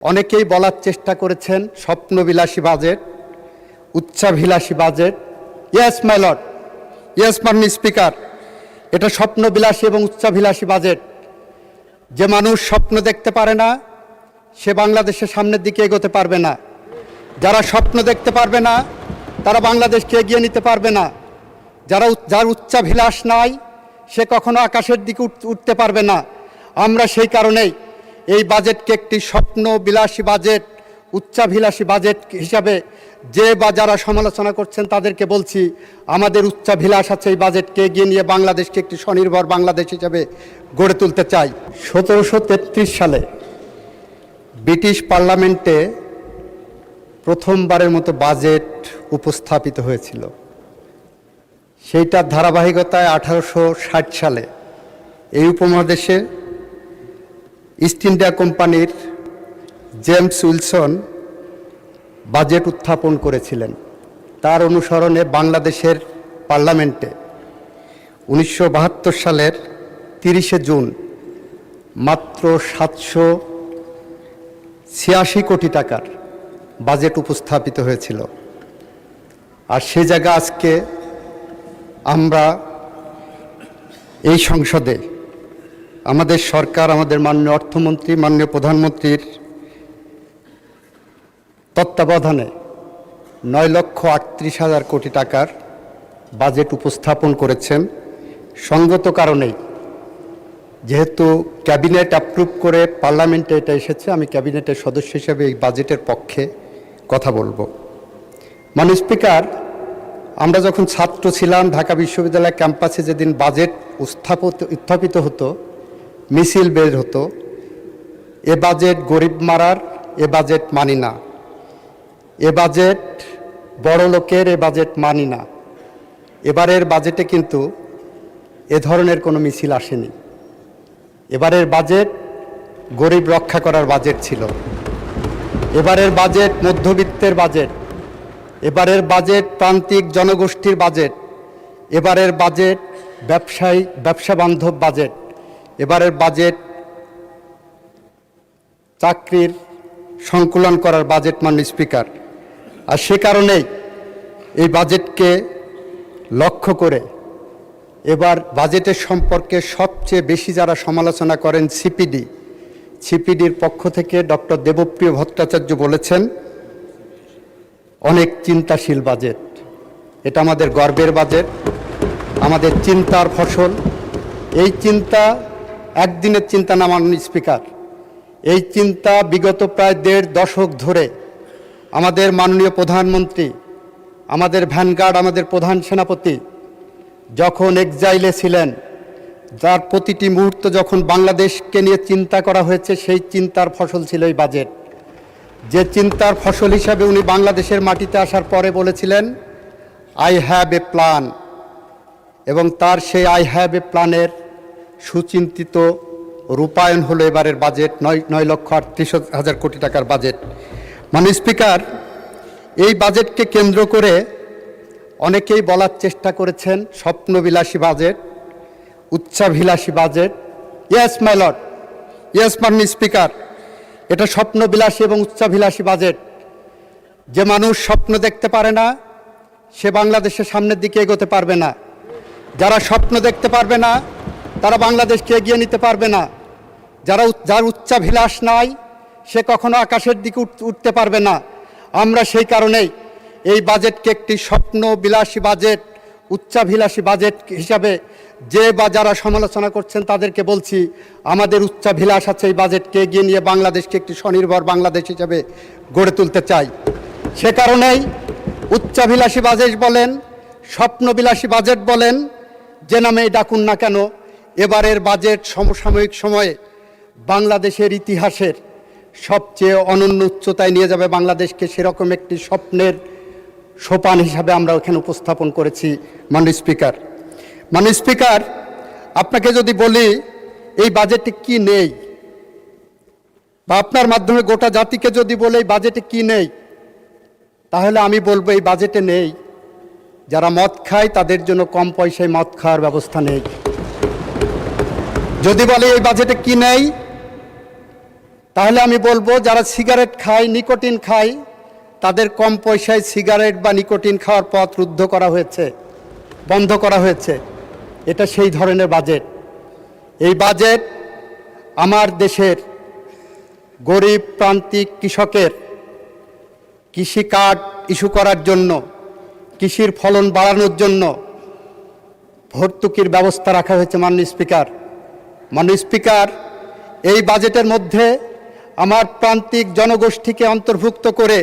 অনেকেই বলার চেষ্টা করেছেন স্বপ্নবিলাসী বাজেট, উচ্চাভিলাষী budget. Yes my lord, yes মাননীয় স্পিকার, এটা স্বপ্নবিলাসী এবং উচ্চাভিলাষী বাজেট। যে মানুষ স্বপ্ন দেখতে পারে না সে বাংলাদেশের সামনের দিকে এগোতে পারবে না। যারা স্বপ্ন দেখতে পারবে না তারা বাংলাদেশকে এগিয়ে নিতে পারবে না। যার উচ্চাভিলাষ নাই সে কখনো আকাশের দিকে উঠতে পারবে না। আমরা সেই কারণেই এই বাজেটকে একটি স্বপ্নবিলাসী বাজেট, উচ্চাভিলাষী বাজেট হিসাবে যারা সমালোচনা করছেন তাদেরকে বলছি, আমাদের উচ্চাভিলাষ আছে এই বাজেটকে এগিয়ে নিয়ে বাংলাদেশকে একটি স্বনির্ভর বাংলাদেশ হিসাবে গড়ে তুলতে চাই। 1733 সালে ব্রিটিশ পার্লামেন্টে প্রথমবারের মতো বাজেট উপস্থাপিত হয়েছিল। সেইটার ধারাবাহিকতায় 1860 সালে এই উপমহাদেশে ইস্ট ইন্ডিয়া কোম্পানির জেমস উইলসন বাজেট উত্থাপন করেছিলেন। তার অনুসরণে বাংলাদেশের পার্লামেন্টে 1972 সালের 30শে জুন মাত্র 786 কোটি টাকার বাজেট উপস্থাপিত হয়েছিল। আর সে জায়গা আজকে আমরা এই সংসদে আমাদের সরকার, আমাদের মাননীয় অর্থমন্ত্রী, মাননীয় প্রধানমন্ত্রীর তত্ত্বাবধানে 9,38,000 কোটি টাকার বাজেট উপস্থাপন করেছেন। সঙ্গত কারণেই, যেহেতু ক্যাবিনেট অ্যাপ্রুভ করে পার্লামেন্টে এটা এসেছে, আমি ক্যাবিনেটের সদস্য হিসেবে এই বাজেটের পক্ষে কথা বলবো। মাননীয় স্পিকার, আমরা যখন ছাত্র ছিলাম ঢাকা বিশ্ববিদ্যালয় ক্যাম্পাসে যেদিন বাজেট উত্থাপিত হতো, মিছিল বের হতো, এ বাজেট গরিব মারার, এ বাজেট মানি না, এ বাজেট বড় লোকের, এ বাজেট মানি না। এবারের বাজেটে কিন্তু এ ধরনের কোনো মিছিল আসেনি। এবারের বাজেট গরিব রক্ষা করার বাজেট ছিল। এবারের বাজেট মধ্যবিত্তের বাজেট, এবারের বাজেট প্রান্তিক জনগোষ্ঠীর বাজেট, এবারের বাজেট ব্যবসা বান্ধব বাজেট, এবারের বাজেট চাকরির সংকুলন করার বাজেট। মাননীয় স্পিকার, আর সে কারণেই এই বাজেটকে লক্ষ্য করে এবার বাজেটের সম্পর্কে সবচেয়ে বেশি যারা সমালোচনা করেন সিপিডির পক্ষ থেকে ডক্টর দেবপ্রিয় ভট্টাচার্য বলেছেন অনেক চিন্তাশীল বাজেট। এটা আমাদের গর্বের বাজেট, আমাদের চিন্তার ফসল। এই চিন্তা একদিনের চিন্তা না মাননীয় স্পিকার, এই চিন্তা বিগত প্রায় 1.5 দশক ধরে আমাদের মাননীয় প্রধানমন্ত্রী, আমাদের ভ্যানগার্ড, আমাদের প্রধান সেনাপতি যখন এক্সাইলে ছিলেন, যার প্রতিটি মুহূর্ত যখন বাংলাদেশকে নিয়ে চিন্তা করা হয়েছে, সেই চিন্তার ফসল ছিল এই বাজেট। যে চিন্তার ফসল হিসাবে উনি বাংলাদেশের মাটিতে আসার পরে বলেছিলেন আই হ্যাভ এ প্ল্যান, এবং তার সেই আই হ্যাভ এ প্ল্যানের সুচিন্তিত রূপায়ণ হলো এবারের বাজেট, 9,38,000 কোটি টাকার বাজেট। মাননীয় স্পিকার, এই বাজেটকে কেন্দ্র করে অনেকেই বলার চেষ্টা করেছেন স্বপ্নবিলাসী বাজেট, উচ্চাভিলাষী budget. Yes my lord, yes মাননীয় স্পিকার, এটা স্বপ্নবিলাসী এবং উচ্চাভিলাষী বাজেট। যে মানুষ স্বপ্ন দেখতে পারে না সে বাংলাদেশের সামনের দিকে এগোতে পারবে না। যারা স্বপ্ন দেখতে পারবে না তারা বাংলাদেশকে এগিয়ে নিতে পারবে না। যার উচ্চাভিলাষ নাই সে কখনো আকাশের দিকে উঠতে পারবে না। আমরা সেই কারণেই এই বাজেটকে একটি স্বপ্নবিলাসী বাজেট, উচ্চাভিলাষী বাজেট হিসাবে যারা সমালোচনা করছেন তাদেরকে বলছি, আমাদের উচ্চাভিলাষ আছে এই বাজেটকে এগিয়ে নিয়ে বাংলাদেশকে একটি স্বনির্ভর বাংলাদেশ হিসাবে গড়ে তুলতে চাই। সে কারণেই উচ্চাভিলাষী বাজেট বলেন, স্বপ্নবিলাসী বাজেট বলেন, যে নামেই ডাকুন না কেন, এবারের বাজেট সমসাময়িক সময়ে বাংলাদেশের ইতিহাসের সবচেয়ে অনন্য উচ্চতায় নিয়ে যাবে বাংলাদেশকে। সেরকম একটি স্বপ্নের সোপান হিসাবে আমরা ওখানে উপস্থাপন করেছি। মাননীয় স্পিকার, মাননীয় স্পিকার, আপনাকে যদি বলি এই বাজেটে কি নেই, বা আপনার মাধ্যমে গোটা জাতিকে যদি বলে এই বাজেটে কি নেই, তাহলে আমি বলবো এই বাজেটে নেই যারা মদ খায় তাদের জন্য কম পয়সায় মদ খাওয়ার ব্যবস্থা নেই। যদি বলে এই বাজেটে কি নেই, তাহলে আমি বলবো যারা সিগারেট খায়, নিকোটিন খায়, তাদের কম পয়সায় সিগারেট বা নিকোটিন খাওয়ার পথ রুদ্ধ করা হয়েছে, বন্ধ করা হয়েছে। এটা সেই ধরনের বাজেট। এই বাজেট আমার দেশের গরিব প্রান্তিক কৃষকের কৃষি কার্ড ইস্যু করার জন্য, কৃষির ফলন বাড়ানোর জন্য ভর্তুকির ব্যবস্থা রাখা হয়েছে। মাননীয় স্পিকার, মাননীয় স্পিকার, এই বাজেটের মধ্যে আমার প্রান্তিক জনগোষ্ঠীকে অন্তর্ভুক্ত করে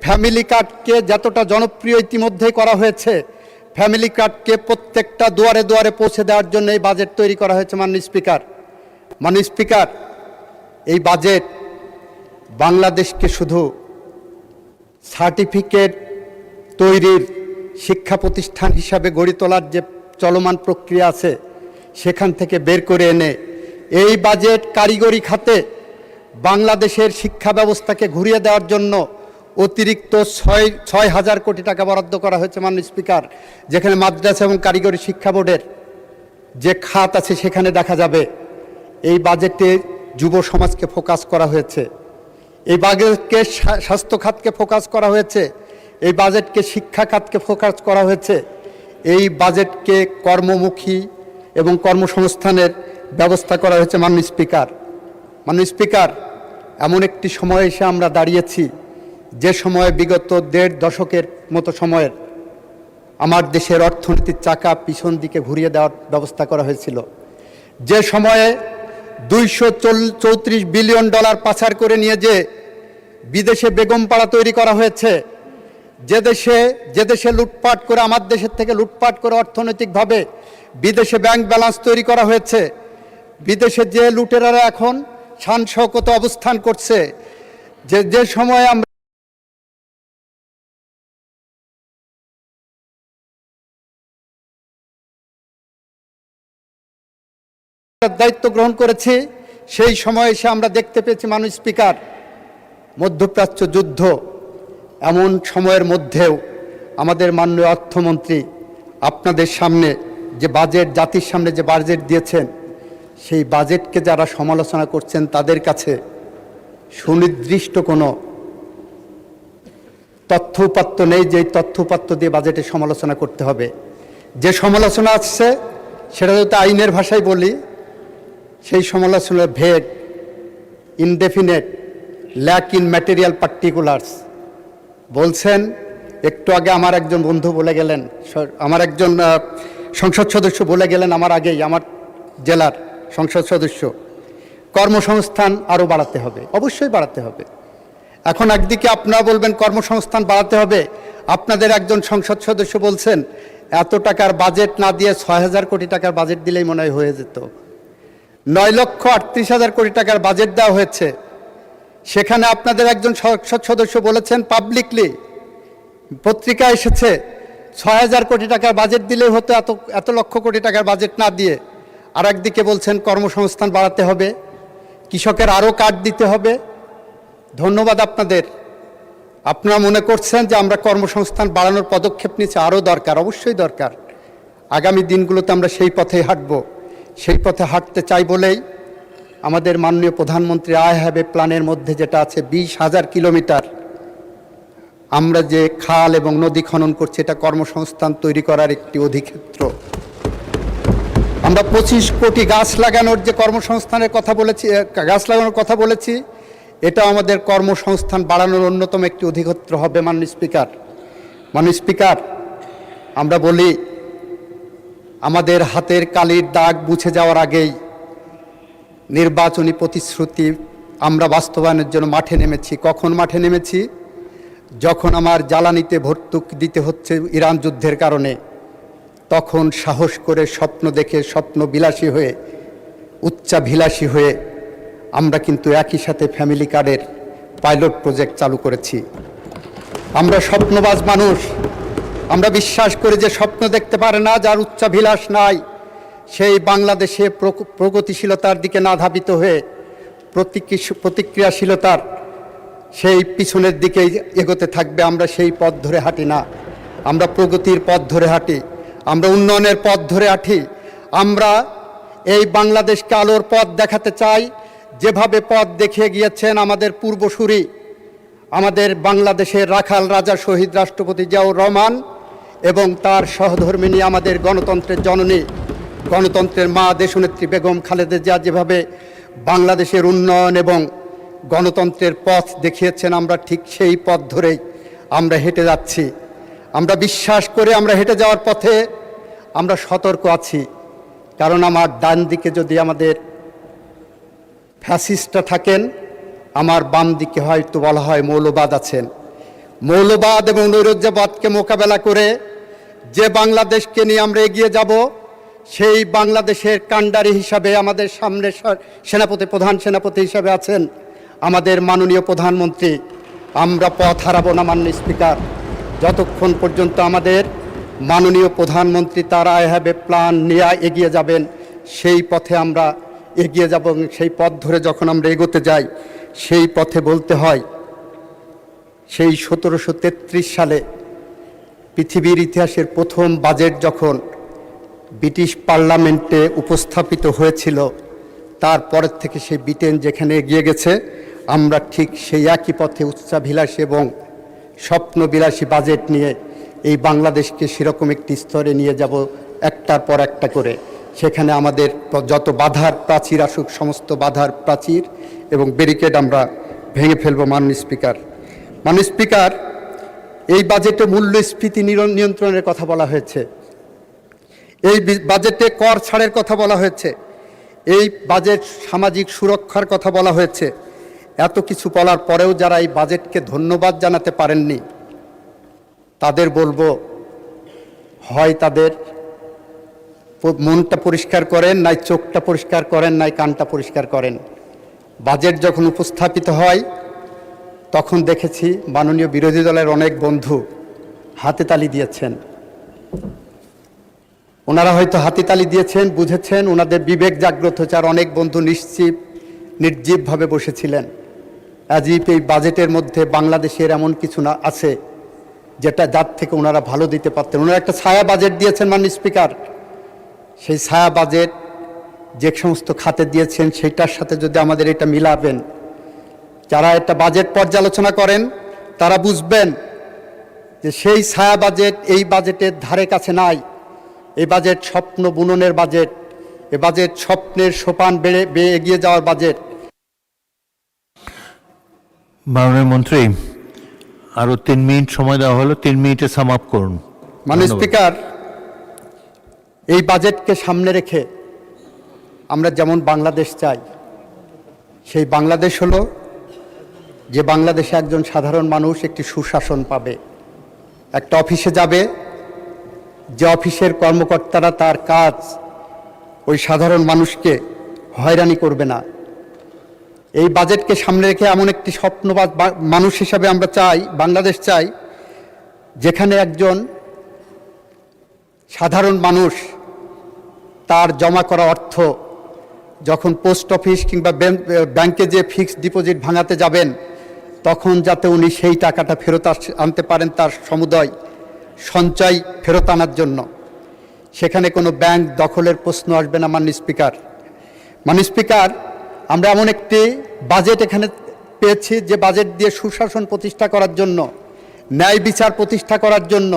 ফ্যামিলি কার্ডকে যতটা জনপ্রিয় ইতিমধ্যেই করা হয়েছে, ফ্যামিলি কার্ডকে প্রত্যেকটা দুয়ারে দুয়ারে পৌঁছে দেওয়ার জন্য এই বাজেট তৈরি করা হয়েছে। মাননীয় স্পিকার, মাননীয় স্পিকার, এই বাজেট বাংলাদেশকে শুধু সার্টিফিকেট তৈরির শিক্ষা প্রতিষ্ঠান হিসাবে গড়ে তোলার যে চলমান প্রক্রিয়া আছে সেখান থেকে বের করে এনে এই বাজেট কারিগরি খাতে বাংলাদেশের শিক্ষা ব্যবস্থাকে ঘুরিয়ে দেওয়ার জন্য অতিরিক্ত ৬,০০০ কোটি টাকা বরাদ্দ করা হয়েছে। মাননীয় স্পিকার, যেখানে মাদ্রাসা এবং কারিগরি শিক্ষা বোর্ডের যে খাত আছে সেখানে দেখা যাবে এই বাজেটে যুব সমাজকে ফোকাস করা হয়েছে, এই বাজেটকে স্বাস্থ্য খাতকে ফোকাস করা হয়েছে, এই বাজেটকে শিক্ষা খাতকে ফোকাস করা হয়েছে, এই বাজেটকে কর্মমুখী এবং কর্মসংস্থানের ব্যবস্থা করা হয়েছে। মাননীয় স্পিকার, মাননীয় স্পিকার, এমন একটি সময়ে এসে আমরা দাঁড়িয়েছি যে সময়ে বিগত ১.৫ দশকের মতো সময়ের আমার দেশের অর্থনীতির চাকা পিছন দিকে ঘুরিয়ে দেওয়ার ব্যবস্থা করা হয়েছিল, যে সময়ে $234 বিলিয়ন পাচার করে নিয়ে যে বিদেশে বেগমপাড়া তৈরি করা হয়েছে, যে দেশে লুটপাট করে, আমার দেশের থেকে লুটপাট করে অর্থনৈতিকভাবে বিদেশে ব্যাংক ব্যালেন্স তৈরি করা হয়েছে, বিদেশে যে লুটেরারা এখন শান শৌকতে অবস্থান করছে, যে সময়ে আমরা দায়িত্ব গ্রহণ করেছি, সেই সময় এসে আমরা দেখতে পেয়েছি মাননীয় স্পিকার, মধ্যপ্রাচ্য যুদ্ধ, এমন সময়ের মধ্যেও আমাদের মাননীয় অর্থমন্ত্রী আপনাদের সামনে যে বাজেট, জাতির সামনে যে বাজেট দিয়েছেন, সেই বাজেটকে যারা সমালোচনা করছেন তাদের কাছে সুনির্দিষ্ট কোনো তথ্য উপাত্ত নেই যে তথ্য উপাত্ত দিয়ে বাজেটের সমালোচনা করতে হবে। যে সমালোচনা আসছে সেটা যদি আইনের ভাষায় বলি, সেই সমালোচনা vague, indefinite, lack in material particulars বলছেন। একটু আগে আমার একজন বন্ধু বলে গেলেন, আমার একজন সংসদ সদস্য বলে গেলেন আমার আগেই, আমার জেলার সংসদ সদস্য, কর্মসংস্থান আরও বাড়াতে হবে। অবশ্যই বাড়াতে হবে। এখন একদিকে আপনারা বলবেন কর্মসংস্থান বাড়াতে হবে, আপনাদের একজন সংসদ সদস্য বলছেন এত টাকার বাজেট না দিয়ে ৬,০০০ কোটি টাকার বাজেট দিলেই মনে হয় হয়ে যেত। ৯,৩৮,০০০ কোটি টাকার বাজেট দেওয়া হয়েছে, সেখানে আপনাদের একজন সংসদ সদস্য বলেছেন পাবলিকলি, পত্রিকায় এসেছে, ৬,০০০ কোটি টাকার বাজেট দিলেই হতো, এত লক্ষ কোটি টাকার বাজেট না দিয়ে। আর একদিকে বলছেন কর্মসংস্থান বাড়াতে হবে, কৃষকের আরও কার্ড দিতে হবে। ধন্যবাদ আপনাদের। আপনারা মনে করছেন যে আমরা কর্মসংস্থান বাড়ানোর পদক্ষেপ নিচ্ছি, আরও দরকার, অবশ্যই দরকার। আগামী দিনগুলোতে আমরা সেই পথেই হাঁটব। সেই পথে হাঁটতে চাই বলেই আমাদের মাননীয় প্রধানমন্ত্রী আই হ্যাভ এ প্ল্যানের মধ্যে যেটা আছে 20,000 কিলোমিটার আমরা যে খাল এবং নদী খনন করছি, এটা কর্মসংস্থান তৈরি করার একটি অধিক্ষেত্র। আমরা 25 কোটি গাছ লাগানোর যে কর্মসংস্থানের কথা বলেছি, গাছ লাগানোর কথা বলেছি, এটা আমাদের কর্মসংস্থান বাড়ানোর অন্যতম একটি অধিক্ষেত্র হবে। মাননীয় স্পিকার, মাননীয় স্পিকার, আমরা বলি আমাদের হাতের কালির দাগ মুছে যাওয়ার আগেই নির্বাচনী প্রতিশ্রুতি আমরা বাস্তবায়নের জন্য মাঠে নেমেছি। কখন মাঠে নেমেছি? যখন আমার জ্বালানিতে ভর্তুকি দিতে হচ্ছে ইরান যুদ্ধের কারণে, তখন সাহস করে স্বপ্ন দেখে, স্বপ্ন বিলাসী হয়ে, উচ্চাভিলাষী হয়ে আমরা কিন্তু একই সাথে ফ্যামিলি কার্ডের পাইলট প্রজেক্ট চালু করেছি। আমরা স্বপ্নবাজ মানুষ, আমরা বিশ্বাস করি যে স্বপ্ন দেখতে পারে না, যার উচ্চাভিলাষ নাই, সেই বাংলাদেশে প্রগতিশীলতার দিকে না ধাবিত হয়ে প্রতিক্রিয়াশীলতার সেই পিছনের দিকেই এগোতে থাকবে। আমরা সেই পথ ধরে হাঁটি না, আমরা প্রগতির পথ ধরে হাঁটি, আমরা উন্নয়নের পথ ধরে হাঁটি। আমরা এই বাংলাদেশকে আলোর পথ দেখাতে চাই, যেভাবে পথ দেখিয়ে গিয়েছেন আমাদের পূর্বসূরি, আমাদের বাংলাদেশের রাখাল রাজা শহীদ রাষ্ট্রপতি জিয়াউর রহমান এবং তার সহধর্মিণী আমাদের গণতন্ত্রের জননী, গণতন্ত্রের মা দেশনেত্রী বেগম খালেদা জিয়া যেভাবে বাংলাদেশের উন্নয়ন এবং গণতন্ত্রের পথ দেখিয়েছেন, আমরা ঠিক সেই পথ ধরেই আমরা হেঁটে যাচ্ছি। আমরা বিশ্বাস করে আমরা হেঁটে যাওয়ার পথে আমরা সতর্ক আছি, কারণ আমার ডান দিকে যদি আমাদের ফ্যাসিস্টরা থাকেন, আমার বাম দিকে হয়তো বলা হয় মৌলবাদ আছেন। মৌলবাদ এবং নৈরাজ্যবাদকে মোকাবেলা করে যে বাংলাদেশকে নিয়ে আমরা এগিয়ে যাব, সেই বাংলাদেশের কাণ্ডারি হিসাবে আমাদের সামনে প্রধান সেনাপতি হিসাবে আছেন আমাদের মাননীয় প্রধানমন্ত্রী। আমরা পথ হারাবো না মাননীয় স্পিকার, যতক্ষণ পর্যন্ত আমাদের মাননীয় প্রধানমন্ত্রী তার আই হ্যাভ এ প্ল্যান নিয়ে এগিয়ে যাবেন, সেই পথে আমরা এগিয়ে যাব। এবং সেই পথ ধরে যখন আমরা এগোতে যাই, সেই পথে বলতে হয় সেই 1733 সালে পৃথিবীর ইতিহাসের প্রথম বাজেট যখন ব্রিটিশ পার্লামেন্টে উপস্থাপিত হয়েছিল, তারপরের থেকে সেই ব্রিটেন যেখানে এগিয়ে গেছে, আমরা ঠিক সেই একই পথে উচ্চাভিলাষী এবং স্বপ্নবিলাসী বাজেট নিয়ে এই বাংলাদেশকে সেরকম একটি স্তরে নিয়ে যাব, একটার পর একটা করে। সেখানে আমাদের যত বাধার প্রাচীর আসুক, সমস্ত বাধার প্রাচীর এবং ব্যারিকেড আমরা ভেঙে ফেলবো মাননীয় স্পিকার। মাননীয় স্পিকার, এই বাজেটে মূল্যস্ফীতি নিয়ন্ত্রণের কথা বলা হয়েছে, এই বাজেটে কর ছাড়ের কথা বলা হয়েছে, এই বাজেট সামাজিক সুরক্ষার কথা বলা হয়েছে। এত কিছু বলার পরেও যারা এই বাজেটকে ধন্যবাদ জানাতে পারেননি, তাদের বলবো, হয় তাদের মনটা পরিষ্কার করেন, নাই চোখটা পরিষ্কার করেন, নাই কানটা পরিষ্কার করেন। বাজেট যখন উপস্থাপিত হয়, তখন দেখেছি মাননীয় বিরোধী দলের অনেক বন্ধু হাতে তালি দিয়েছেন। ওনারা হয়তো হাতিতালি দিয়েছেন, বুঝেছেন, ওনাদের বিবেক জাগ্রত হয়েছে। আর অনেক বন্ধু নির্জীবভাবে বসেছিলেন, আজ এই বাজেটের মধ্যে বাংলাদেশের এমন কিছু না আছে যার থেকে ওনারা ভালো দিতে পারতেন। ওনারা একটা ছায়া বাজেট দিয়েছেন মাননীয় স্পিকার। সেই ছায়া বাজেট যে সমস্ত খাতে দিয়েছেন, সেইটার সাথে যদি আমাদের এটা মিলাবেন, যারা একটা বাজেট পর্যালোচনা করেন তারা বুঝবেন যে সেই ছায়া বাজেট এই বাজেটের ধারে কাছে নাই। এই বাজেট স্বপ্ন বুননের বাজেট, এ বাজেট স্বপ্নের সোপান বেয়ে এগিয়ে যাওয়ার বাজেট। মাননীয় মন্ত্রী, আরো 3 মিনিট সময় দেওয়া হলো, 3 মিনিটে সাম আপ করুন। মাননীয় স্পিকার, এই বাজেটকে সামনে রেখে আমরা যেমন বাংলাদেশ চাই, সেই বাংলাদেশ হলো যে বাংলাদেশে একজন সাধারণ মানুষ একটি সুশাসন পাবে, একটা অফিসে যাবে, যে অফিসের কর্মকর্তারা তার কাজ ওই সাধারণ মানুষকে হয়রানি করবে না। এই বাজেটকে সামনে রেখে এমন একটি স্বপ্নবাদ মানুষ হিসাবে আমরা চাই, বাংলাদেশ চাই, যেখানে একজন সাধারণ মানুষ তার জমা করা অর্থ যখন পোস্ট অফিস কিংবা ব্যাংকে যে ফিক্সড ডিপোজিট ভাঙাতে যাবেন, তখন যাতে উনি সেই টাকাটা ফেরত আনতে পারেন, তার সমুদয় সঞ্চয় ফেরত আনার জন্য। সেখানে কোনো ব্যাংক দখলের প্রশ্ন আসবে না মাননীয় স্পিকার। মাননীয় স্পিকার, আমরা এমন একটি বাজেট এখানে পেয়েছি যে বাজেট দিয়ে সুশাসন প্রতিষ্ঠা করার জন্য, ন্যায় বিচার প্রতিষ্ঠা করার জন্য,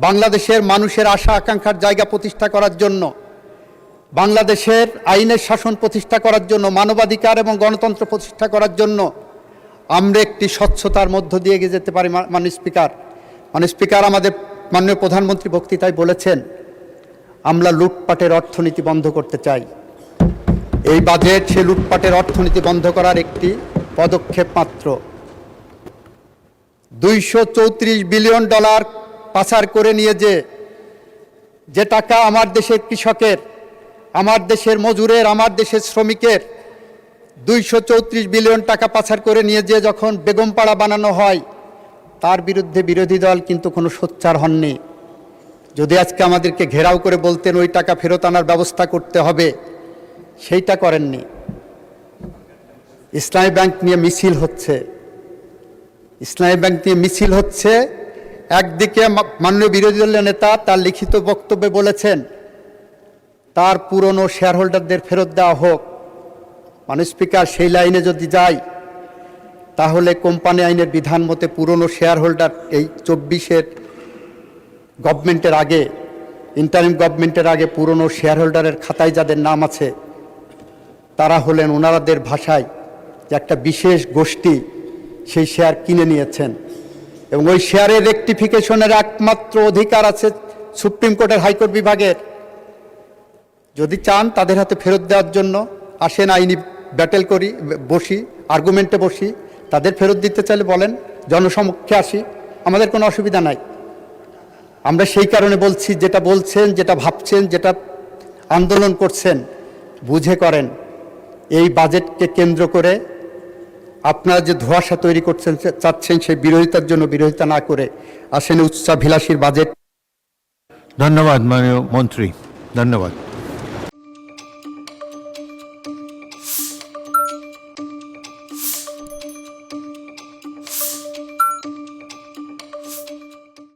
বাংলাদেশের মানুষের আশা আকাঙ্ক্ষার জায়গা প্রতিষ্ঠা করার জন্য, বাংলাদেশের আইনের শাসন প্রতিষ্ঠা করার জন্য, মানবাধিকার এবং গণতন্ত্র প্রতিষ্ঠা করার জন্য আমরা একটি স্বচ্ছতার মধ্য দিয়ে এগিয়ে যেতে পারি মাননীয় স্পিকার। মাননীয় স্পিকার, আমাদের মাননীয় প্রধানমন্ত্রী বক্তৃতায় বলেছেন আমরা লুটপাটের অর্থনীতি বন্ধ করতে চাই। এই বাজেট সে লুটপাটের অর্থনীতি বন্ধ করার একটি পদক্ষেপ মাত্র। $234 বিলিয়ন পাচার করে নিয়ে যে টাকা আমার দেশের কৃষকের, আমার দেশের মজুরের, আমার দেশের শ্রমিকের 234 বিলিয়ন টাকা পাচার করে নিয়ে যখন বেগমপাড়া বানানো হয়, তার বিরুদ্ধে বিরোধী দল কিন্তু কোনো সোচ্চার হননি। যদি আজকে আমাদেরকে ঘেরাও করে বলতেন ওই টাকা ফেরত আনার ব্যবস্থা করতে হবে, সেইটা করেননি। ইসলামী ব্যাংক নিয়ে মিছিল হচ্ছে, ইসলামী ব্যাংক নিয়ে মিছিল হচ্ছে। একদিকে মাননীয় বিরোধী দলের নেতা তার লিখিত বক্তব্যে বলেছেন তার পুরনো শেয়ার হোল্ডারদের ফেরত দেওয়া হোক, মাননীয় স্পিকার, সেই লাইনে যদি যাই তাহলে কোম্পানি আইনের বিধান মতে পুরনো শেয়ার হোল্ডার এই 24-এর গভর্নমেন্টের আগে, ইন্টারিম গভর্নমেন্টের আগে পুরনো শেয়ার হোল্ডারের খাতায় যাদের নাম আছে তারা হলেন ওনারাদের ভাষায় যে একটা বিশেষ গোষ্ঠী সেই শেয়ার কিনে নিয়েছেন এবং ওই শেয়ারের রেকটিফিকেশনের একমাত্র অধিকার আছে সুপ্রিম কোর্টের হাইকোর্ট বিভাগের। যদি চান তাদের হাতে ফেরত দেওয়ার জন্য আসেন, আইনি ব্যাটেল করি, বসি, আর্গুমেন্টে বসি। তাদের ফেরত দিতে চাইলে বলেন, জনসমক্ষে আসি, আমাদের কোনো অসুবিধা নাই। আমরা সেই কারণে বলছি, যেটা বলছেন, যেটা ভাবছেন, যেটা আন্দোলন করছেন বুঝে করেন। এই বাজেটকে কেন্দ্র করে আপনারা যে ধোঁয়াশা তৈরি করছেন চাচ্ছেন, সেই বিরোধিতার জন্য বিরোধিতা না করে আসেন উচ্চাভিলাষীর বাজেট। ধন্যবাদ মাননীয় মন্ত্রী, ধন্যবাদ।